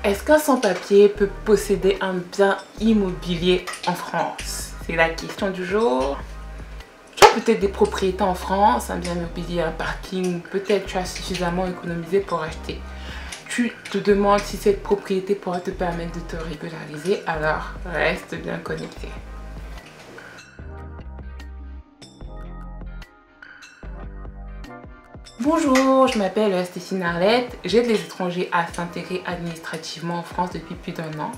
Est-ce qu'un sans-papier peut posséder un bien immobilier en France? C'est la question du jour. Tu as peut-être des propriétés en France, un bien immobilier, un parking, peut-être tu as suffisamment économisé pour acheter. Tu te demandes si cette propriété pourra te permettre de te régulariser, alors reste bien connecté. Bonjour, je m'appelle Stéphine Arlette, j'aide les étrangers à s'intégrer administrativement en France depuis plus d'1 an.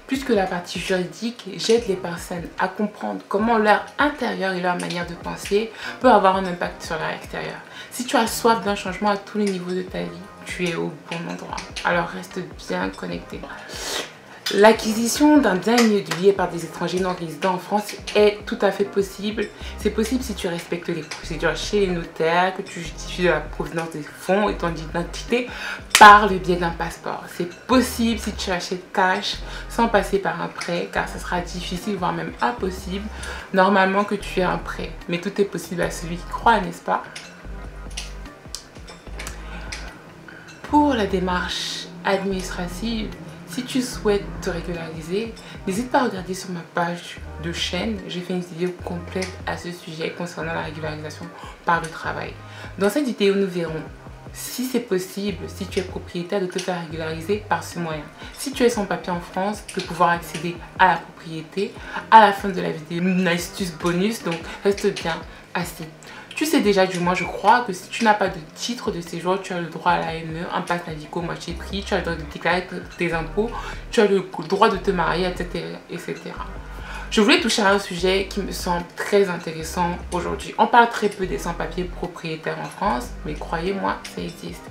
Plus que la partie juridique, j'aide les personnes à comprendre comment leur intérieur et leur manière de penser peut avoir un impact sur leur extérieur. Si tu as soif d'un changement à tous les niveaux de ta vie, tu es au bon endroit, alors reste bien connecté. L'acquisition d'un bien immobilier par des étrangers non résidents en France est tout à fait possible. C'est possible si tu respectes les procédures chez les notaires, que tu justifies de la provenance des fonds et ton identité par le biais d'un passeport. C'est possible si tu achètes cash sans passer par un prêt, car ce sera difficile, voire même impossible, normalement que tu aies un prêt. Mais tout est possible à celui qui croit, n'est-ce pas? Pour la démarche administrative, si tu souhaites te régulariser, n'hésite pas à regarder sur ma page de chaîne. J'ai fait une vidéo complète à ce sujet concernant la régularisation par le travail. Dans cette vidéo, nous verrons si c'est possible, si tu es propriétaire, de te faire régulariser par ce moyen. Si tu es sans papier en France, de pouvoir accéder à la propriété. À la fin de la vidéo, une astuce bonus, donc reste bien assis. Tu sais déjà, du moins je crois, que si tu n'as pas de titre de séjour, tu as le droit à l'AME, un pass Navigo moitié prix, tu as le droit de déclarer tes impôts, tu as le droit de te marier, etc., etc. Je voulais toucher à un sujet qui me semble très intéressant aujourd'hui. On parle très peu des sans-papiers propriétaires en France, mais croyez-moi, ça existe.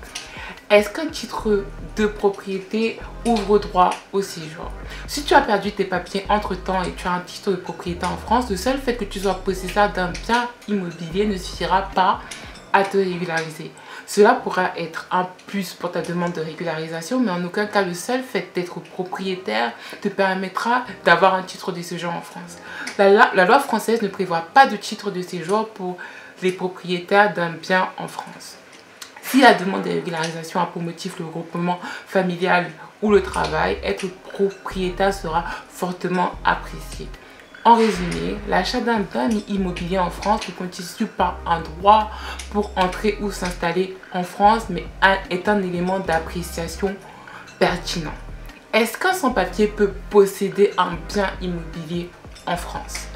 Est-ce qu'un titre de propriété ouvre droit au séjour? Si tu as perdu tes papiers entre-temps et tu as un titre de propriété en France, le seul fait que tu sois possesseur d'un bien immobilier ne suffira pas à te régulariser. Cela pourra être un plus pour ta demande de régularisation, mais en aucun cas le seul fait d'être propriétaire te permettra d'avoir un titre de séjour en France. La loi française ne prévoit pas de titre de séjour pour les propriétaires d'un bien en France. Si la demande de régularisation a pour motif le regroupement familial ou le travail, être propriétaire sera fortement apprécié. En résumé, l'achat d'un bien immobilier en France ne constitue pas un droit pour entrer ou s'installer en France, mais est un élément d'appréciation pertinent. Est-ce qu'un sans-papier peut posséder un bien immobilier en France?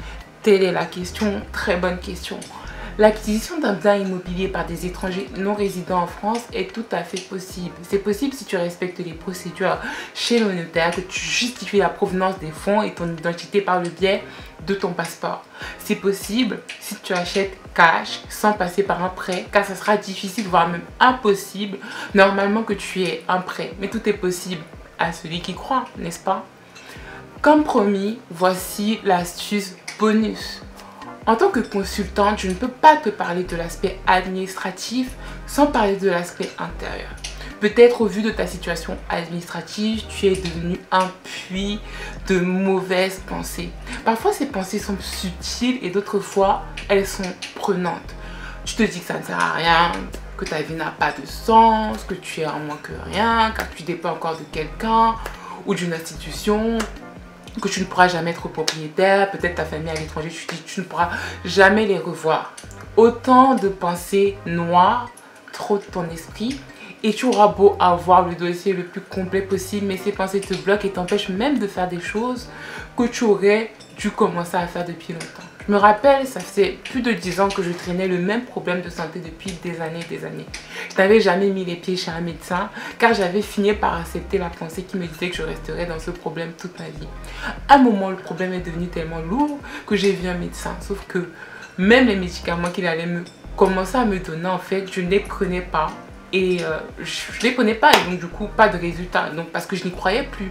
Telle est la question, très bonne question. L'acquisition d'un bien immobilier par des étrangers non résidents en France est tout à fait possible. C'est possible si tu respectes les procédures chez le notaire, que tu justifies la provenance des fonds et ton identité par le biais de ton passeport. C'est possible si tu achètes cash sans passer par un prêt, car ça sera difficile, voire même impossible, normalement que tu aies un prêt. Mais tout est possible à celui qui croit, n'est-ce pas? Comme promis, voici l'astuce bonus. En tant que consultante, je ne peux pas te parler de l'aspect administratif sans parler de l'aspect intérieur. Peut-être au vu de ta situation administrative, tu es devenu un puits de mauvaises pensées. Parfois, ces pensées sont subtiles et d'autres fois, elles sont prenantes. Tu te dis que ça ne sert à rien, que ta vie n'a pas de sens, que tu es en moins que rien, car tu dépends encore de quelqu'un ou d'une institution, que tu ne pourras jamais être propriétaire, peut-être ta famille à l'étranger, tu te dis que tu ne pourras jamais les revoir. Autant de pensées noires, trop de ton esprit, et tu auras beau avoir le dossier le plus complet possible, mais ces pensées te bloquent et t'empêchent même de faire des choses que tu aurais dû commencer à faire depuis longtemps. Je me rappelle, ça fait plus de 10 ans que je traînais le même problème de santé depuis des années et des années. Je n'avais jamais mis les pieds chez un médecin car j'avais fini par accepter la pensée qui me disait que je resterais dans ce problème toute ma vie. À un moment, le problème est devenu tellement lourd que j'ai vu un médecin. Sauf que même les médicaments qu'il allait commencer à me donner, en fait, je ne les prenais pas. Et je ne les prenais pas et donc du coup, pas de résultat. Donc parce que je n'y croyais plus.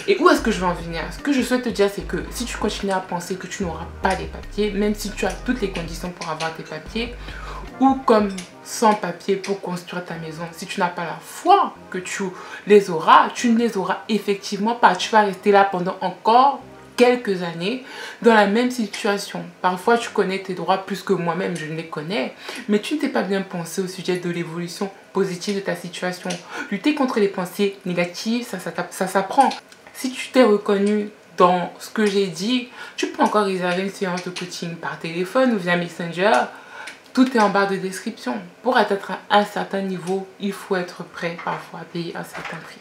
Et où est-ce que je veux en venir? Ce que je souhaite te dire, c'est que si tu continues à penser que tu n'auras pas les papiers, même si tu as toutes les conditions pour avoir tes papiers, ou comme sans papier pour construire ta maison, si tu n'as pas la foi que tu les auras, tu ne les auras effectivement pas. Tu vas rester là pendant encore quelques années dans la même situation. Parfois, tu connais tes droits plus que moi-même, je ne les connais, mais tu ne t'es pas bien pensé au sujet de l'évolution positive de ta situation. Lutter contre les pensées négatives, ça s'apprend. Si tu t'es reconnu dans ce que j'ai dit, tu peux encore réserver une séance de coaching par téléphone ou via Messenger. Tout est en barre de description. Pour atteindre un certain niveau, il faut être prêt parfois à payer un certain prix.